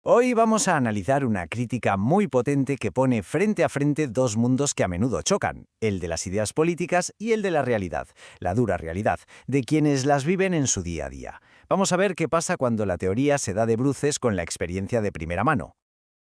Hoy vamos a analizar una crítica muy potente que pone frente a frente dos mundos que a menudo chocan, el de las ideas políticas y el de la realidad, la dura realidad, de quienes las viven en su día a día. Vamos a ver qué pasa cuando la teoría se da de bruces con la experiencia de primera mano.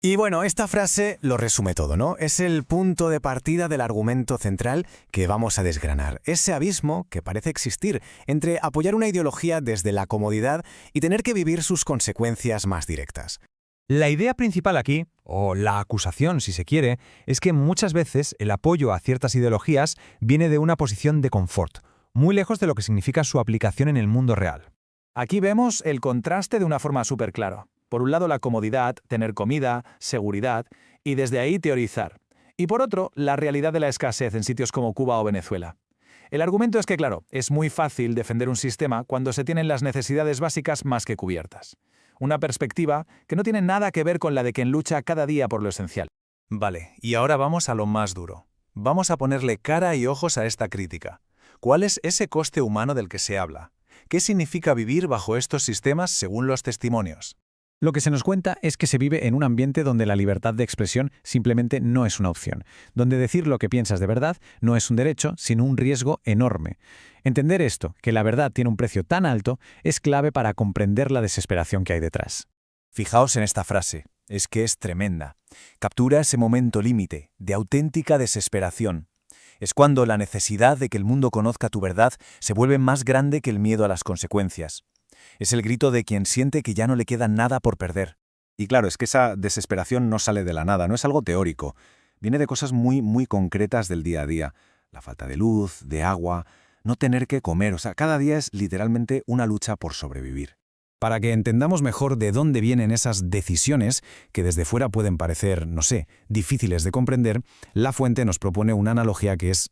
Y bueno, esta frase lo resume todo, ¿no? Es el punto de partida del argumento central que vamos a desgranar. Ese abismo que parece existir entre apoyar una ideología desde la comodidad y tener que vivir sus consecuencias más directas. La idea principal aquí, o la acusación si se quiere, es que muchas veces el apoyo a ciertas ideologías viene de una posición de confort, muy lejos de lo que significa su aplicación en el mundo real. Aquí vemos el contraste de una forma súper claro. Por un lado la comodidad, tener comida, seguridad, y desde ahí teorizar. Y por otro, la realidad de la escasez en sitios como Cuba o Venezuela. El argumento es que, claro, es muy fácil defender un sistema cuando se tienen las necesidades básicas más que cubiertas. Una perspectiva que no tiene nada que ver con la de quien lucha cada día por lo esencial. Vale, y ahora vamos a lo más duro. Vamos a ponerle cara y ojos a esta crítica. ¿Cuál es ese coste humano del que se habla? ¿Qué significa vivir bajo estos sistemas según los testimonios? Lo que se nos cuenta es que se vive en un ambiente donde la libertad de expresión simplemente no es una opción, donde decir lo que piensas de verdad no es un derecho, sino un riesgo enorme. Entender esto, que la verdad tiene un precio tan alto, es clave para comprender la desesperación que hay detrás. Fijaos en esta frase, es que es tremenda. Captura ese momento límite, de auténtica desesperación. Es cuando la necesidad de que el mundo conozca tu verdad se vuelve más grande que el miedo a las consecuencias. Es el grito de quien siente que ya no le queda nada por perder. Y claro, es que esa desesperación no sale de la nada, no es algo teórico. Viene de cosas muy concretas del día a día. La falta de luz, de agua, no tener que comer. Cada día es literalmente una lucha por sobrevivir. Para que entendamos mejor de dónde vienen esas decisiones, que desde fuera pueden parecer, difíciles de comprender, la fuente nos propone una analogía que es,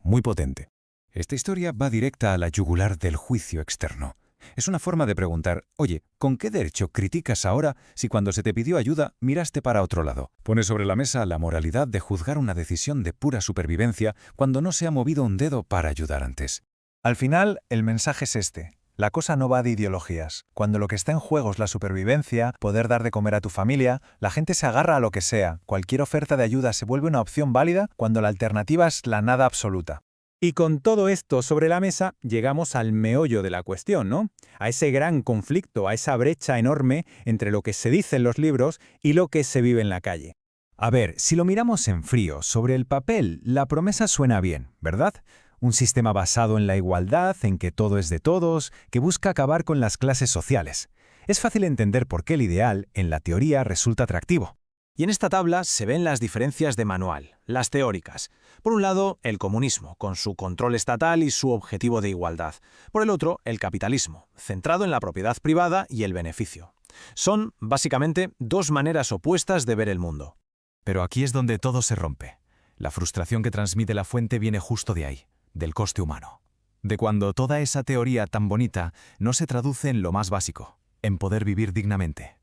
muy potente. Esta historia va directa a la yugular del juicio externo. Es una forma de preguntar, oye, ¿con qué derecho criticas ahora si cuando se te pidió ayuda miraste para otro lado? Pone sobre la mesa la moralidad de juzgar una decisión de pura supervivencia cuando no se ha movido un dedo para ayudar antes. Al final, el mensaje es este. La cosa no va de ideologías. Cuando lo que está en juego es la supervivencia, poder dar de comer a tu familia, la gente se agarra a lo que sea. Cualquier oferta de ayuda se vuelve una opción válida cuando la alternativa es la nada absoluta. Y con todo esto sobre la mesa, llegamos al meollo de la cuestión, ¿no? A ese gran conflicto, a esa brecha enorme entre lo que se dice en los libros y lo que se vive en la calle. A ver, si lo miramos en frío, sobre el papel, la promesa suena bien, ¿verdad? Un sistema basado en la igualdad, en que todo es de todos, que busca acabar con las clases sociales. Es fácil entender por qué el ideal, en la teoría, resulta atractivo. Y en esta tabla se ven las diferencias de manual, las teóricas. Por un lado, el comunismo, con su control estatal y su objetivo de igualdad. Por el otro, el capitalismo, centrado en la propiedad privada y el beneficio. Son, básicamente, dos maneras opuestas de ver el mundo. Pero aquí es donde todo se rompe. La frustración que transmite la fuente viene justo de ahí, del coste humano. De cuando toda esa teoría tan bonita no se traduce en lo más básico, en poder vivir dignamente.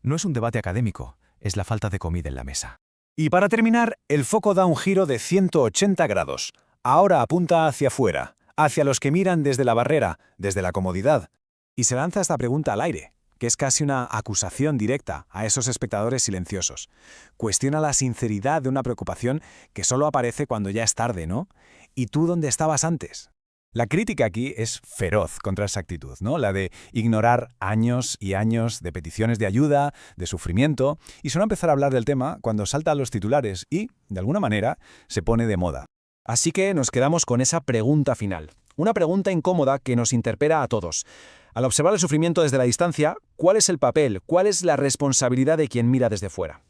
No es un debate académico, es la falta de comida en la mesa. Y para terminar, el foco da un giro de 180 grados. Ahora apunta hacia afuera, hacia los que miran desde la barrera, desde la comodidad. Y se lanza esta pregunta al aire, que es casi una acusación directa a esos espectadores silenciosos. Cuestiona la sinceridad de una preocupación que solo aparece cuando ya es tarde, ¿no? ¿Y tú dónde estabas antes? La crítica aquí es feroz contra esa actitud, ¿no? La de ignorar años y años de peticiones de ayuda, de sufrimiento, y solo empezar a hablar del tema cuando salta a los titulares y, de alguna manera, se pone de moda. Así que nos quedamos con esa pregunta final. Una pregunta incómoda que nos interpela a todos. Al observar el sufrimiento desde la distancia, ¿cuál es el papel, cuál es la responsabilidad de quien mira desde fuera?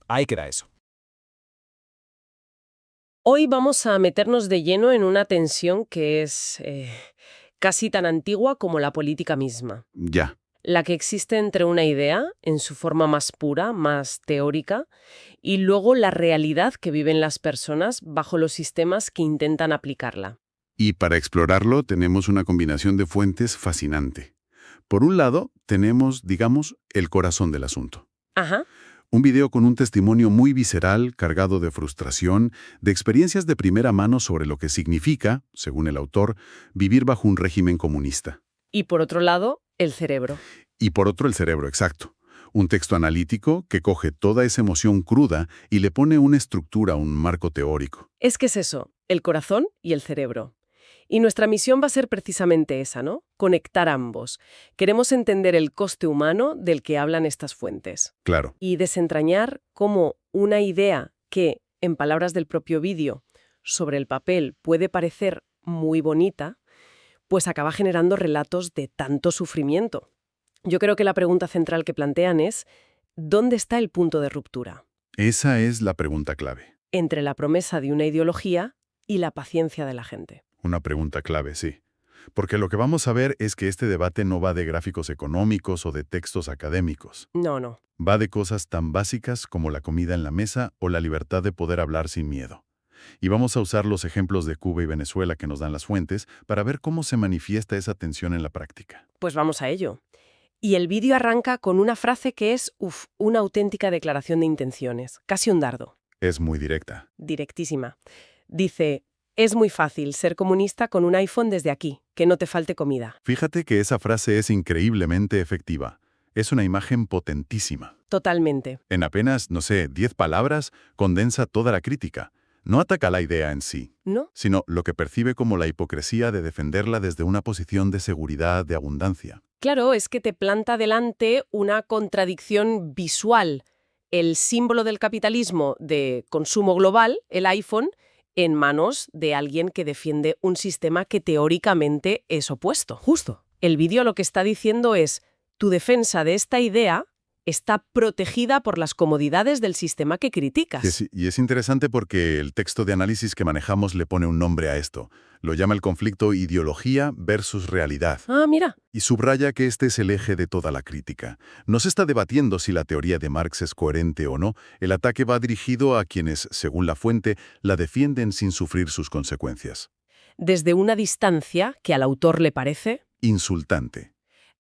Ahí queda eso. Hoy vamos a meternos de lleno en una tensión que es casi tan antigua como la política misma. Ya. La que existe entre una idea, en su forma más pura, más teórica, y luego la realidad que viven las personas bajo los sistemas que intentan aplicarla. Y para explorarlo tenemos una combinación de fuentes fascinante. Por un lado, tenemos, digamos, el corazón del asunto. Ajá. Un video con un testimonio muy visceral, cargado de frustración, de experiencias de primera mano sobre lo que significa, según el autor, vivir bajo un régimen comunista. Y por otro lado, el cerebro. Y por otro, el cerebro, exacto. Un texto analítico que coge toda esa emoción cruda y le pone una estructura, un marco teórico. Es que es eso, el corazón y el cerebro. Y nuestra misión va a ser precisamente esa, ¿no? Conectar ambos. Queremos entender el coste humano del que hablan estas fuentes. Claro. Y desentrañar cómo una idea que, en palabras del propio vídeo, sobre el papel puede parecer muy bonita, pues acaba generando relatos de tanto sufrimiento. Yo creo que la pregunta central que plantean es, ¿dónde está el punto de ruptura? Esa es la pregunta clave. Entre la promesa de una ideología y la paciencia de la gente. Una pregunta clave, sí. Porque lo que vamos a ver es que este debate no va de gráficos económicos o de textos académicos. No. Va de cosas tan básicas como la comida en la mesa o la libertad de poder hablar sin miedo. Y vamos a usar los ejemplos de Cuba y Venezuela que nos dan las fuentes para ver cómo se manifiesta esa tensión en la práctica. Pues vamos a ello. Y el vídeo arranca con una frase que es, una auténtica declaración de intenciones, casi un dardo. Es muy directa. Directísima. Dice, es muy fácil ser comunista con un iPhone desde aquí, que no te falte comida. Fíjate que esa frase es increíblemente efectiva. Es una imagen potentísima. Totalmente. En apenas, 10 palabras, condensa toda la crítica. No ataca la idea en sí, ¿No? sino lo que percibe como la hipocresía de defenderla desde una posición de seguridad, de abundancia. Claro, es que te planta delante una contradicción visual. El símbolo del capitalismo de consumo global, el iPhone, en manos de alguien que defiende un sistema que teóricamente es opuesto. Justo. El vídeo lo que está diciendo es, tu defensa de esta idea está protegida por las comodidades del sistema que criticas. Y es interesante porque el texto de análisis que manejamos le pone un nombre a esto. Lo llama el conflicto ideología versus realidad. Ah, mira. Y subraya que este es el eje de toda la crítica. No se está debatiendo si la teoría de Marx es coherente o no. El ataque va dirigido a quienes, según la fuente, la defienden sin sufrir sus consecuencias. Desde una distancia que al autor le parece Insultante.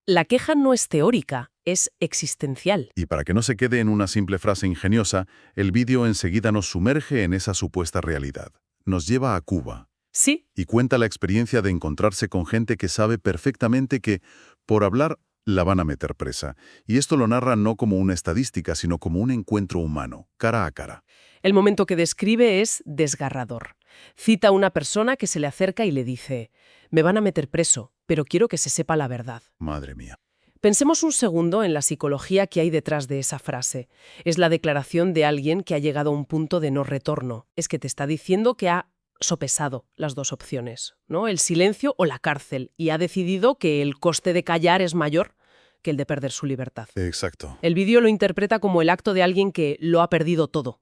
La queja no es teórica, es existencial. Y para que no se quede en una simple frase ingeniosa, el vídeo enseguida nos sumerge en esa supuesta realidad. Nos lleva a Cuba. Sí. Y cuenta la experiencia de encontrarse con gente que sabe perfectamente que, por hablar, la van a meter presa. Y esto lo narra no como una estadística, sino como un encuentro humano, cara a cara. El momento que describe es desgarrador. Cita a una persona que se le acerca y le dice, me van a meter preso, pero quiero que se sepa la verdad. Madre mía. Pensemos un segundo en la psicología que hay detrás de esa frase. Es la declaración de alguien que ha llegado a un punto de no retorno. Es que te está diciendo que ha sopesado las dos opciones, ¿no? El silencio o la cárcel, y ha decidido que el coste de callar es mayor que el de perder su libertad. Exacto. El vídeo lo interpreta como el acto de alguien que lo ha perdido todo,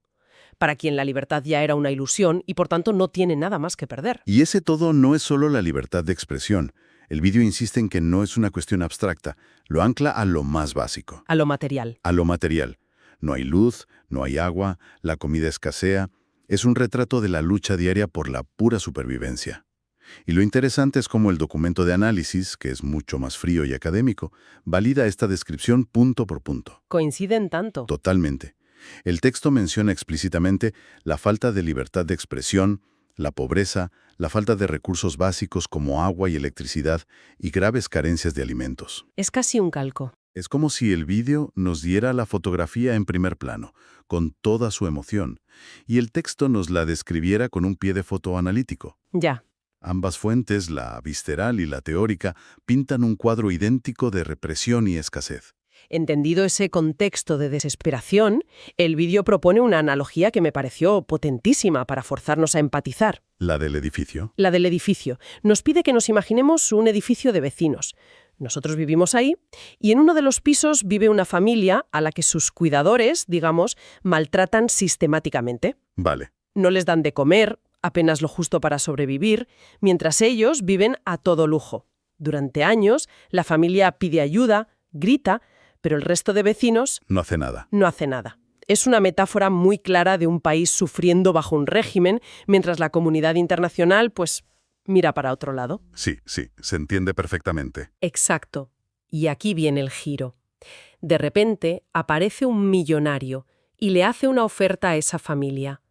para quien la libertad ya era una ilusión y por tanto no tiene nada más que perder. Y ese todo no es solo la libertad de expresión. El vídeo insiste en que no es una cuestión abstracta, lo ancla a lo más básico. A lo material. A lo material. No hay luz, no hay agua, la comida escasea. Es un retrato de la lucha diaria por la pura supervivencia. Y lo interesante es cómo el documento de análisis, que es mucho más frío y académico, valida esta descripción punto por punto. Coinciden tanto. Totalmente. El texto menciona explícitamente la falta de libertad de expresión, la pobreza, la falta de recursos básicos como agua y electricidad y graves carencias de alimentos. Es casi un calco. Es como si el vídeo nos diera la fotografía en primer plano, con toda su emoción, y el texto nos la describiera con un pie de foto analítico. Ya. Ambas fuentes, la visceral y la teórica, pintan un cuadro idéntico de represión y escasez. Entendido ese contexto de desesperación, el vídeo propone una analogía que me pareció potentísima para forzarnos a empatizar. ¿La del edificio? La del edificio. Nos pide que nos imaginemos un edificio de vecinos. Nosotros vivimos ahí y en uno de los pisos vive una familia a la que sus cuidadores, digamos, maltratan sistemáticamente. Vale. No les dan de comer, apenas lo justo para sobrevivir, mientras ellos viven a todo lujo. Durante años, la familia pide ayuda, grita, pero el resto de vecinos No hace nada. no hace nada. Es una metáfora muy clara de un país sufriendo bajo un régimen, mientras la comunidad internacional, pues, mira para otro lado. Sí, se entiende perfectamente. Exacto. Y aquí viene el giro. De repente aparece un millonario y le hace una oferta a esa familia.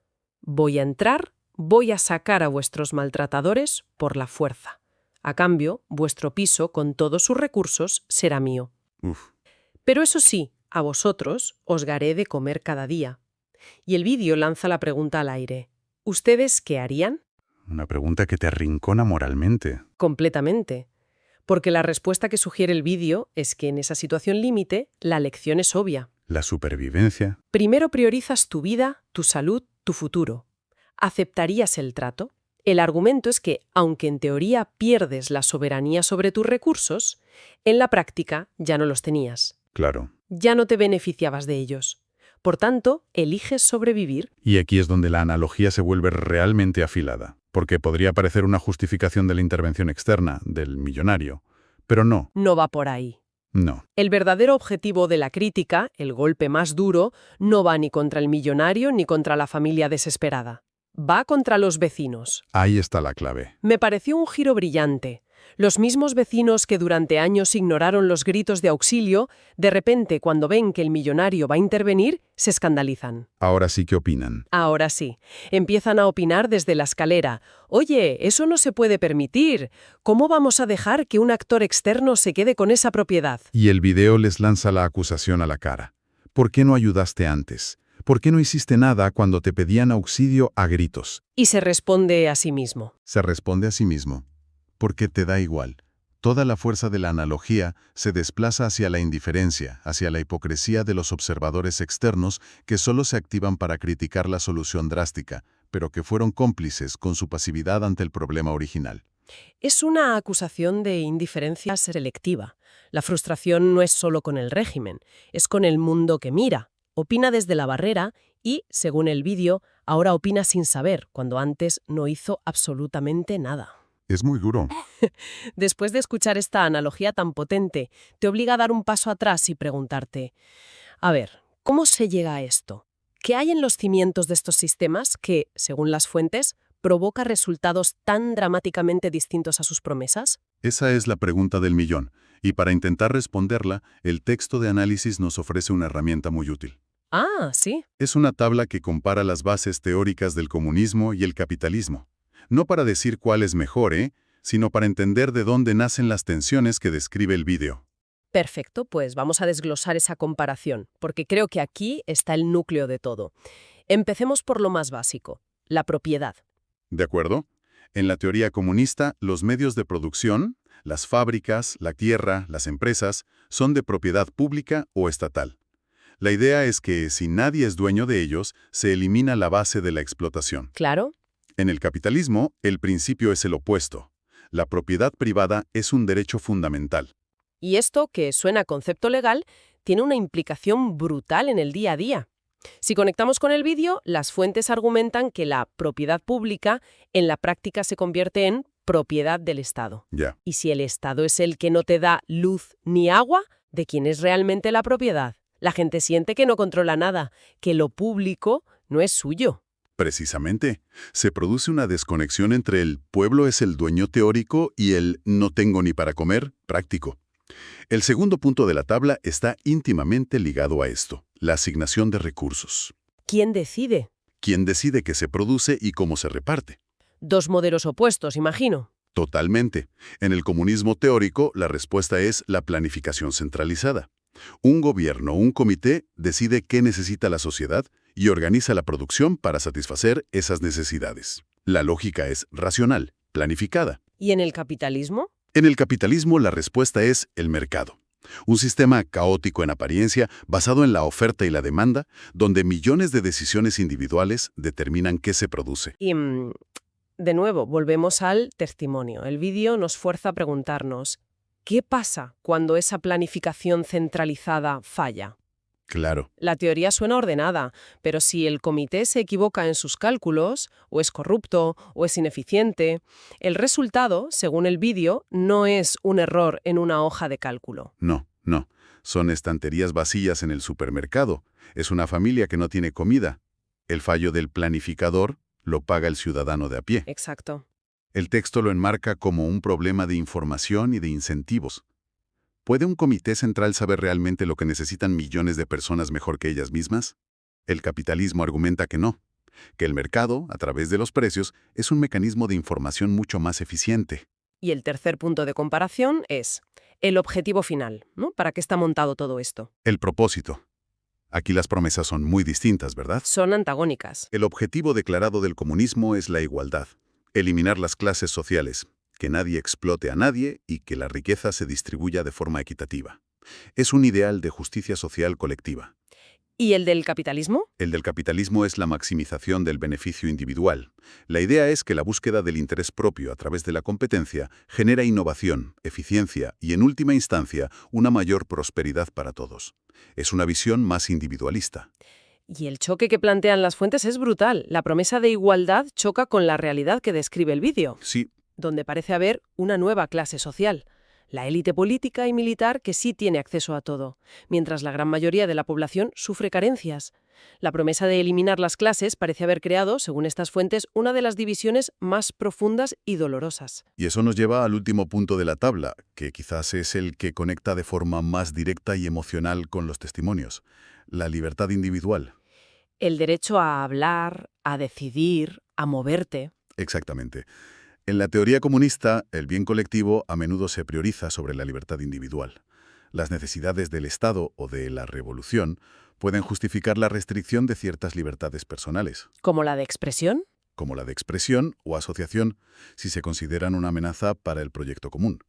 Voy a entrar, voy a sacar a vuestros maltratadores por la fuerza. A cambio, vuestro piso, con todos sus recursos, será mío. Uf. Pero eso sí, a vosotros os daré de comer cada día. Y el vídeo lanza la pregunta al aire. ¿Ustedes qué harían? Una pregunta que te arrincona moralmente. Completamente. Porque la respuesta que sugiere el vídeo es que en esa situación límite, la lección es obvia. La supervivencia. Primero priorizas tu vida, tu salud, tu futuro. ¿Aceptarías el trato? El argumento es que, aunque en teoría pierdes la soberanía sobre tus recursos, en la práctica ya no los tenías. Claro. Ya no te beneficiabas de ellos. Por tanto, eliges sobrevivir. Y aquí es donde la analogía se vuelve realmente afilada, porque podría parecer una justificación de la intervención externa, del millonario. Pero no, No va por ahí. no. El verdadero objetivo de la crítica, el golpe más duro, no va ni contra el millonario ni contra la familia desesperada. Va contra los vecinos. Ahí está la clave. Me pareció un giro brillante. Los mismos vecinos que durante años ignoraron los gritos de auxilio, de repente, cuando ven que el millonario va a intervenir, se escandalizan. Ahora sí que opinan. Ahora sí, empiezan a opinar desde la escalera. Oye, eso no se puede permitir. ¿Cómo vamos a dejar que un actor externo se quede con esa propiedad? Y el video les lanza la acusación a la cara. ¿Por qué no ayudaste antes? ¿Por qué no hiciste nada cuando te pedían auxilio a gritos? Y se responde a sí mismo. Se responde a sí mismo. Porque te da igual. Toda la fuerza de la analogía se desplaza hacia la indiferencia, hacia la hipocresía de los observadores externos que solo se activan para criticar la solución drástica, pero que fueron cómplices con su pasividad ante el problema original. Es una acusación de indiferencia selectiva. La frustración no es solo con el régimen, es con el mundo que mira. Opina desde la barrera y, según el vídeo, ahora opina sin saber, cuando antes no hizo absolutamente nada. Es muy duro. Después de escuchar esta analogía tan potente, te obliga a dar un paso atrás y preguntarte, a ver, ¿cómo se llega a esto? ¿Qué hay en los cimientos de estos sistemas que, según las fuentes, provoca resultados tan dramáticamente distintos a sus promesas? Esa es la pregunta del millón, y para intentar responderla, el texto de análisis nos ofrece una herramienta muy útil. Ah, sí. Es una tabla que compara las bases teóricas del comunismo y el capitalismo. No para decir cuál es mejor, sino para entender de dónde nacen las tensiones que describe el vídeo. Perfecto, pues vamos a desglosar esa comparación, porque creo que aquí está el núcleo de todo. Empecemos por lo más básico, la propiedad. ¿De acuerdo? En la teoría comunista, los medios de producción, las fábricas, la tierra, las empresas, son de propiedad pública o estatal. La idea es que, si nadie es dueño de ellos, se elimina la base de la explotación. ¿Claro? En el capitalismo, el principio es el opuesto. La propiedad privada es un derecho fundamental. Y esto, que suena a concepto legal, tiene una implicación brutal en el día a día. Si conectamos con el vídeo, las fuentes argumentan que la propiedad pública en la práctica se convierte en propiedad del Estado. Ya. Y si el Estado es el que no te da luz ni agua, ¿de quién es realmente la propiedad? La gente siente que no controla nada, que lo público no es suyo. Precisamente, se produce una desconexión entre el pueblo es el dueño teórico y el no tengo ni para comer práctico. El segundo punto de la tabla está íntimamente ligado a esto, la asignación de recursos. ¿Quién decide? ¿Quién decide qué se produce y cómo se reparte? Dos modelos opuestos, imagino. Totalmente. En el comunismo teórico, la respuesta es la planificación centralizada. Un gobierno, un comité, decide qué necesita la sociedad y organiza la producción para satisfacer esas necesidades. La lógica es racional, planificada. ¿Y en el capitalismo? En el capitalismo la respuesta es el mercado. Un sistema caótico en apariencia, basado en la oferta y la demanda, donde millones de decisiones individuales determinan qué se produce. Y, de nuevo, volvemos al testimonio. El vídeo nos fuerza a preguntarnos, ¿qué pasa cuando esa planificación centralizada falla? Claro. La teoría suena ordenada, pero si el comité se equivoca en sus cálculos, o es corrupto, o es ineficiente, el resultado, según el vídeo, no es un error en una hoja de cálculo. No. Son estanterías vacías en el supermercado. Es una familia que no tiene comida. El fallo del planificador lo paga el ciudadano de a pie. Exacto. El texto lo enmarca como un problema de información y de incentivos. ¿Puede un comité central saber realmente lo que necesitan millones de personas mejor que ellas mismas? El capitalismo argumenta que no, que el mercado, a través de los precios, es un mecanismo de información mucho más eficiente. Y el tercer punto de comparación es, El objetivo final, ¿no? ¿Para qué está montado todo esto? El propósito. Aquí las promesas son muy distintas, ¿verdad? Son antagónicas. El objetivo declarado del comunismo es la igualdad. Eliminar las clases sociales, que nadie explote a nadie y que la riqueza se distribuya de forma equitativa. Es un ideal de justicia social colectiva. ¿Y el del capitalismo? El del capitalismo es la maximización del beneficio individual. La idea es que la búsqueda del interés propio a través de la competencia genera innovación, eficiencia y, en última instancia, una mayor prosperidad para todos. Es una visión más individualista. Y el choque que plantean las fuentes es brutal. La promesa de igualdad choca con la realidad que describe el vídeo, Sí, donde parece haber una nueva clase social. La élite política y militar que sí tiene acceso a todo, mientras la gran mayoría de la población sufre carencias. La promesa de eliminar las clases parece haber creado, según estas fuentes, una de las divisiones más profundas y dolorosas. y eso nos lleva al último punto de la tabla, que quizás es el que conecta de forma más directa y emocional con los testimonios: la libertad individual. El derecho a hablar, a decidir, a moverte. Exactamente. En la teoría comunista, el bien colectivo a menudo se prioriza sobre la libertad individual. Las necesidades del Estado o de la revolución pueden justificar la restricción de ciertas libertades personales, ¿Como la de expresión? como la de expresión o asociación, si se consideran una amenaza para el proyecto común.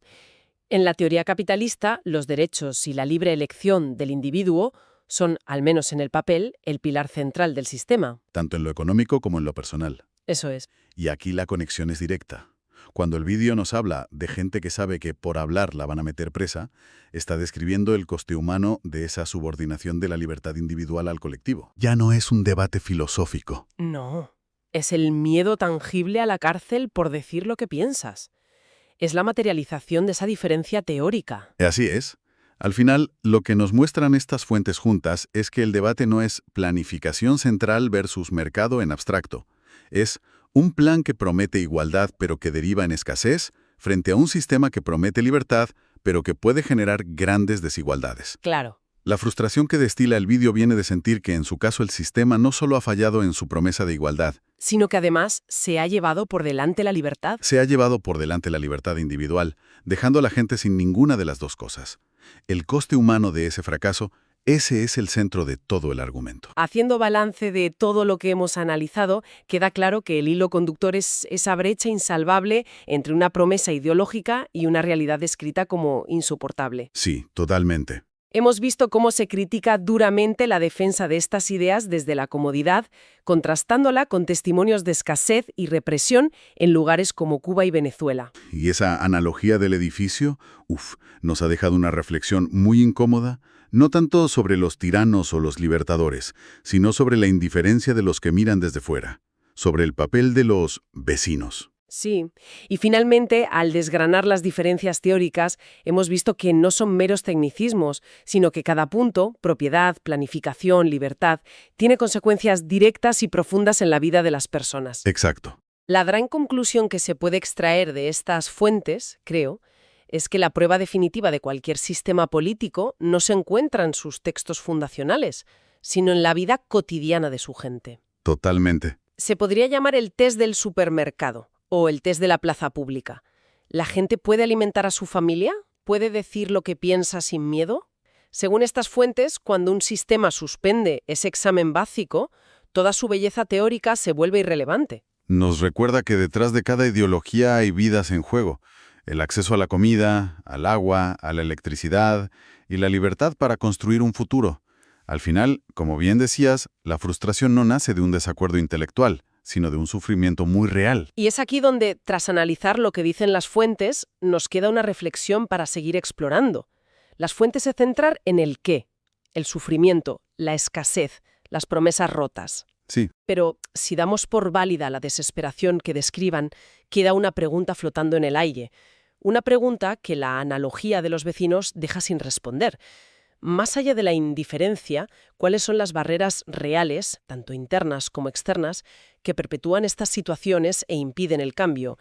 En la teoría capitalista, los derechos y la libre elección del individuo son, al menos en el papel, el pilar central del sistema. Tanto en lo económico como en lo personal. Eso es. Y aquí la conexión es directa. Cuando el vídeo nos habla de gente que sabe que por hablar la van a meter presa, está describiendo el coste humano de esa subordinación de la libertad individual al colectivo. Ya no es un debate filosófico. No. Es el miedo tangible a la cárcel por decir lo que piensas. Es la materialización de esa diferencia teórica. Así es. Al final, lo que nos muestran estas fuentes juntas es que el debate no es planificación central versus mercado en abstracto. Es un plan que promete igualdad pero que deriva en escasez frente a un sistema que promete libertad pero que puede generar grandes desigualdades. Claro. La frustración que destila el vídeo viene de sentir que en su caso el sistema no solo ha fallado en su promesa de igualdad, Sino que además se ha llevado por delante la libertad. se ha llevado por delante la libertad individual, dejando a la gente sin ninguna de las dos cosas. El coste humano de ese fracaso, ese es el centro de todo el argumento. Haciendo balance de todo lo que hemos analizado, queda claro que el hilo conductor es esa brecha insalvable entre una promesa ideológica y una realidad descrita como insoportable. Sí, totalmente. Hemos visto cómo se critica duramente la defensa de estas ideas desde la comodidad, contrastándola con testimonios de escasez y represión en lugares como Cuba y Venezuela. Y esa analogía del edificio, nos ha dejado una reflexión muy incómoda, no tanto sobre los tiranos o los libertadores, sino sobre la indiferencia de los que miran desde fuera, sobre el papel de los vecinos. Sí, y finalmente, al desgranar las diferencias teóricas, hemos visto que no son meros tecnicismos, sino que cada punto, propiedad, planificación, libertad, tiene consecuencias directas y profundas en la vida de las personas. Exacto. La gran conclusión que se puede extraer de estas fuentes, creo, es que la prueba definitiva de cualquier sistema político no se encuentra en sus textos fundacionales, sino en la vida cotidiana de su gente. Totalmente. Se podría llamar el test del supermercado o el test de la plaza pública. ¿La gente puede alimentar a su familia? ¿Puede decir lo que piensa sin miedo? Según estas fuentes, cuando un sistema suspende ese examen básico, toda su belleza teórica se vuelve irrelevante. Nos recuerda que detrás de cada ideología hay vidas en juego. El acceso a la comida, al agua, a la electricidad y la libertad para construir un futuro. Al final, como bien decías, la frustración no nace de un desacuerdo intelectual, sino de un sufrimiento muy real. Y es aquí donde, tras analizar lo que dicen las fuentes, nos queda una reflexión para seguir explorando. Las fuentes se centran en el qué, el sufrimiento, la escasez, las promesas rotas. Sí, Pero si damos por válida la desesperación que describan, queda una pregunta flotando en el aire. Una pregunta que la analogía de los vecinos deja sin responder. Más allá de la indiferencia, ¿cuáles son las barreras reales, tanto internas como externas, que perpetúan estas situaciones e impiden el cambio?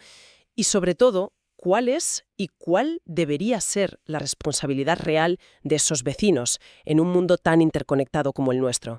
Y sobre todo, ¿cuál es y cuál debería ser la responsabilidad real de esos vecinos en un mundo tan interconectado como el nuestro?